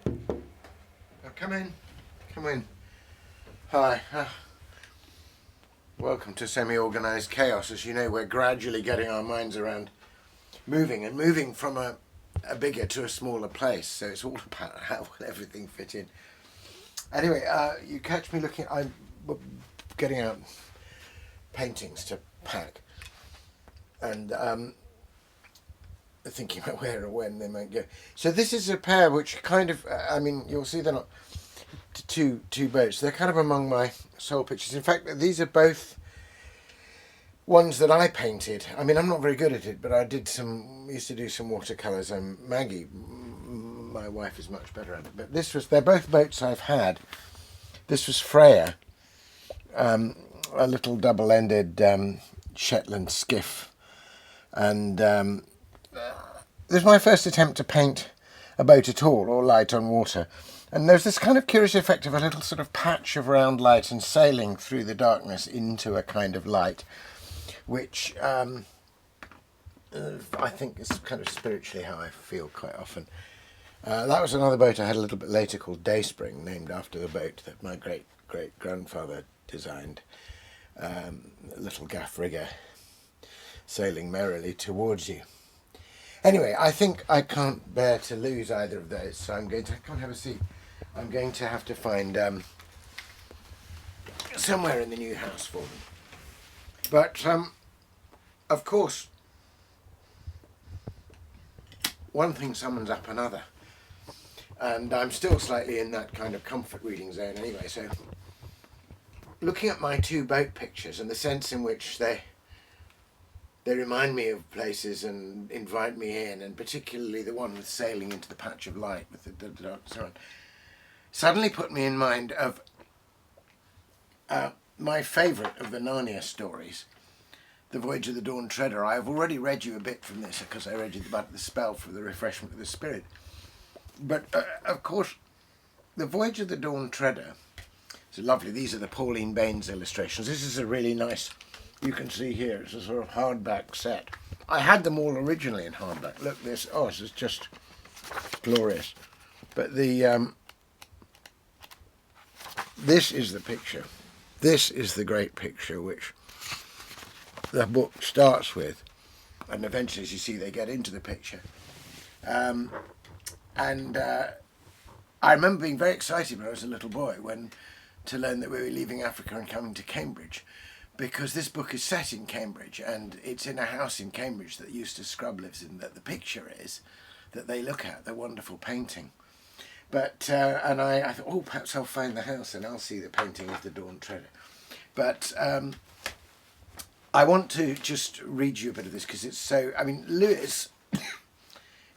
Oh, come in. Come in. Hi. Welcome to semi-organised chaos. As you know, we're gradually getting our minds around moving from a bigger to a smaller place. So it's all about how will everything fit in. Anyway, you catch me looking. I'm getting out paintings to pack, and thinking about where or when they might go. So this is a pair which kind of, I mean, you'll see they're not two boats. They're kind of among my soul pictures. In fact, these are both ones that I painted. I mean, I'm not very good at it, but I used to do some watercolours. And Maggie, my wife, is much better at it. But they're both boats I've had. This was Freya, a little double-ended Shetland skiff, and this was my first attempt to paint a boat at all, or light on water. And there's this kind of curious effect of a little sort of patch of round light and sailing through the darkness into a kind of light, which I think is kind of spiritually how I feel quite often. That was another boat I had a little bit later called Dayspring, named after the boat that my great-great-grandfather designed, a little gaff rigger sailing merrily towards you. Anyway, I think I can't bear to lose either of those, so come have a seat. I'm going to have to find somewhere in the new house for them. But, of course, one thing summons up another. And I'm still slightly in that kind of comfort reading zone anyway, so looking at my two boat pictures and the sense in which they remind me of places and invite me in, and particularly the one with sailing into the patch of light with the dark sun, suddenly put me in mind of my favourite of the Narnia stories, The Voyage of the Dawn Treader. I have already read you a bit from this because I read you about the spell for the refreshment of the spirit. But, of course, The Voyage of the Dawn Treader is lovely. These are the Pauline Baynes illustrations. This is a really nice, you can see here, it's a sort of hardback set. I had them all originally in hardback. Look, this is just glorious. But this is the picture. This is the great picture which the book starts with. And eventually, as you see, they get into the picture. I remember being very excited when I was a little boy to learn that we were leaving Africa and coming to Cambridge, because this book is set in Cambridge and it's in a house in Cambridge that Eustace Scrubb lives in, that the picture is that they look at, the wonderful painting. But and I thought, oh, perhaps I'll find the house and I'll see the painting of the Dawn Treader. But I want to just read you a bit of this because it's so, I mean, Lewis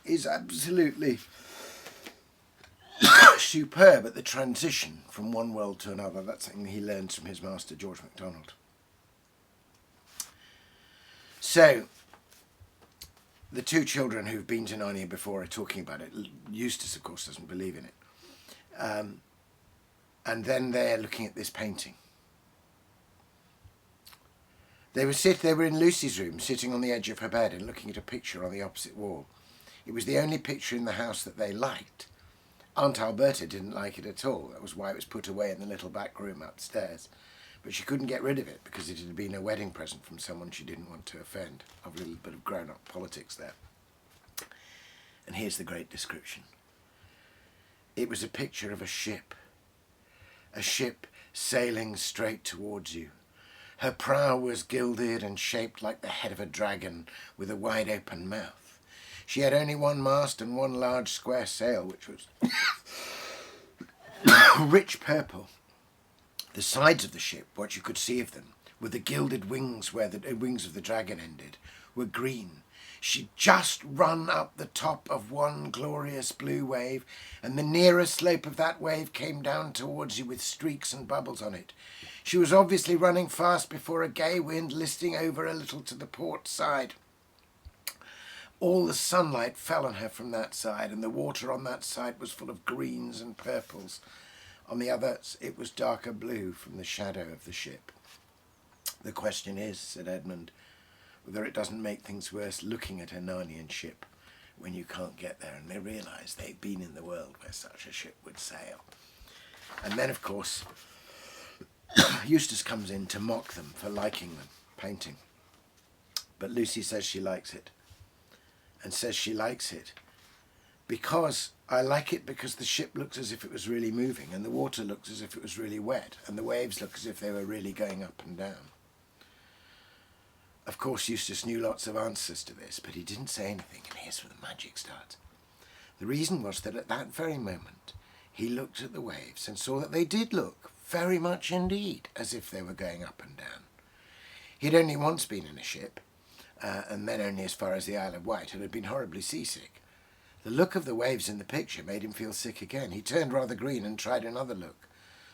is absolutely superb at the transition from one world to another. That's something he learns from his master, George MacDonald. So, the two children who've been to Narnia before are talking about it. Eustace, of course, doesn't believe in it. And then they're looking at this painting. They were in Lucy's room, sitting on the edge of her bed and looking at a picture on the opposite wall. It was the only picture in the house that they liked. Aunt Alberta didn't like it at all. That was why it was put away in the little back room upstairs. But she couldn't get rid of it because it had been a wedding present from someone she didn't want to offend. A little bit of grown-up politics there. And here's the great description. It was a picture of a ship sailing straight towards you. Her prow was gilded and shaped like the head of a dragon with a wide open mouth. She had only one mast and one large square sail, which was rich purple. The sides of the ship, what you could see of them, with the gilded wings where the wings of the dragon ended, were green. She'd just run up the top of one glorious blue wave, and the nearest slope of that wave came down towards you with streaks and bubbles on it. She was obviously running fast before a gay wind listing over a little to the port side. All the sunlight fell on her from that side, and the water on that side was full of greens and purples. On the other, it was darker blue from the shadow of the ship. The question is, said Edmund, whether it doesn't make things worse looking at a Narnian ship when you can't get there, and they realise they've been in the world where such a ship would sail. And then, of course, Eustace comes in to mock them for liking the painting. But Lucy says she likes it, and says she likes it because I like it because the ship looks as if it was really moving, and the water looks as if it was really wet, and the waves look as if they were really going up and down. Of course, Eustace knew lots of answers to this, but he didn't say anything, and here's where the magic starts. The reason was that at that very moment, he looked at the waves and saw that they did look very much indeed as if they were going up and down. He'd only once been in a ship, and then only as far as the Isle of Wight, and had been horribly seasick. The look of the waves in the picture made him feel sick again. He turned rather green and tried another look.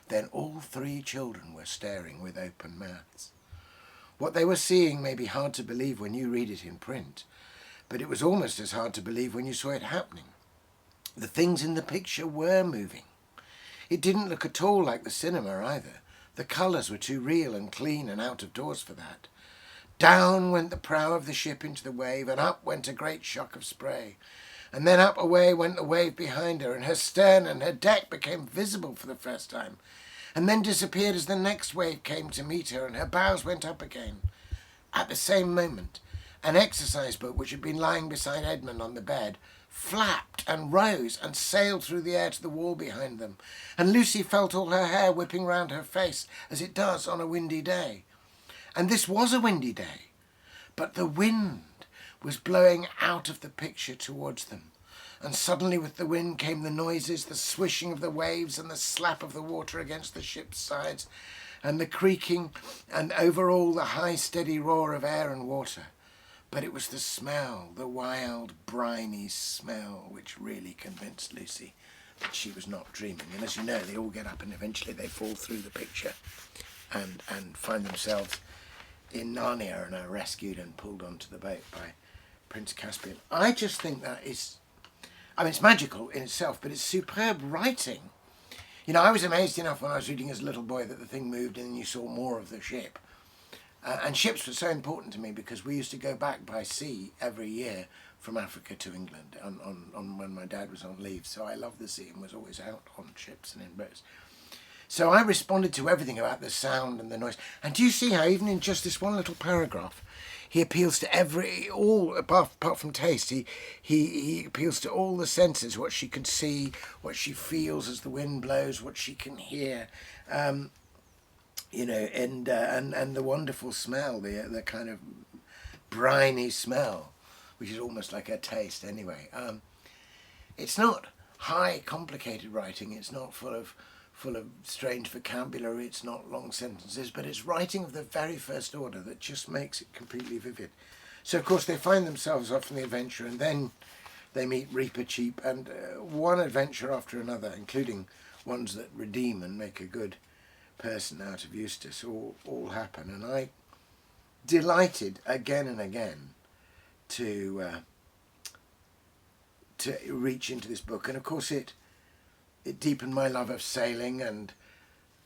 Then all three children were staring with open mouths. What they were seeing may be hard to believe when you read it in print, but it was almost as hard to believe when you saw it happening. The things in the picture were moving. It didn't look at all like the cinema either. The colours were too real and clean and out of doors for that. Down went the prow of the ship into the wave, and up went a great shock of spray. And then up away went the wave behind her, and her stern and her deck became visible for the first time, and then disappeared as the next wave came to meet her, and her bows went up again. At the same moment, an exercise boat which had been lying beside Edmund on the bed flapped and rose and sailed through the air to the wall behind them, and Lucy felt all her hair whipping round her face as it does on a windy day. And this was a windy day, but the wind was blowing out of the picture towards them, and suddenly with the wind came the noises, the swishing of the waves and the slap of the water against the ship's sides, and the creaking, and over all the high steady roar of air and water. But it was the smell, the wild, briny smell, which really convinced Lucy that she was not dreaming. And as you know, they all get up and eventually they fall through the picture and find themselves in Narnia and are rescued and pulled onto the boat by Prince Caspian. I just think that is, I mean, it's magical in itself, but it's superb writing. You know, I was amazed enough when I was reading as a little boy that the thing moved and then you saw more of the ship. And ships were so important to me because we used to go back by sea every year from Africa to England on when my dad was on leave. So I loved the sea and was always out on ships and in boats. So I responded to everything about the sound and the noise. And do you see how even in just this one little paragraph, he appeals to all apart from taste, he appeals to all the senses, what she can see, what she feels as the wind blows, what she can hear. You know, and the wonderful smell, the kind of briny smell, which is almost like a taste anyway. It's not high, complicated writing. It's not full of strange vocabulary. It's not long sentences, but it's writing of the very first order that just makes it completely vivid. So of course they find themselves off on the adventure, and then they meet Reaper Cheap, and one adventure after another, including ones that redeem and make a good person out of Eustace, all happen. And I delighted again and again to reach into this book, and of course it deepened my love of sailing, and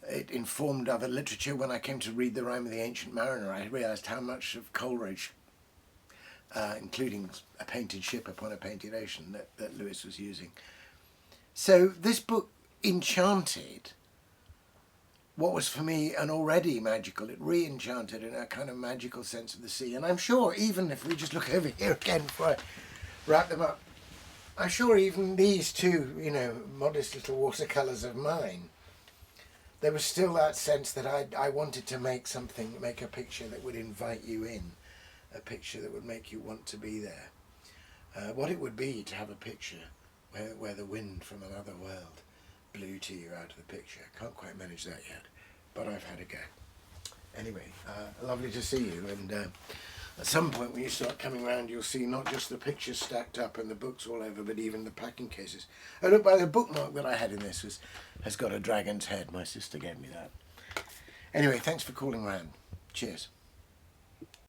it informed other literature. When I came to read The Rime of the Ancient Mariner, I realised how much of Coleridge, including a painted ship upon a painted ocean, that Lewis was using. So this book enchanted what was for me an already magical, it re-enchanted in a kind of magical sense of the sea. And I'm sure even if we just look over here again before I wrap them up, I'm sure even these two, you know, modest little watercolours of mine, there was still that sense that I wanted to make a picture that would invite you in, a picture that would make you want to be there. What it would be to have a picture where the wind from another world blew to you out of the picture. Can't quite manage that yet, but I've had a go. Anyway, lovely to see you, and at some point when you start coming around, you'll see not just the pictures stacked up and the books all over, but even the packing cases. Oh look, by the bookmark that I had in this has got a dragon's head. My sister gave me that. Anyway, thanks for calling round. Cheers.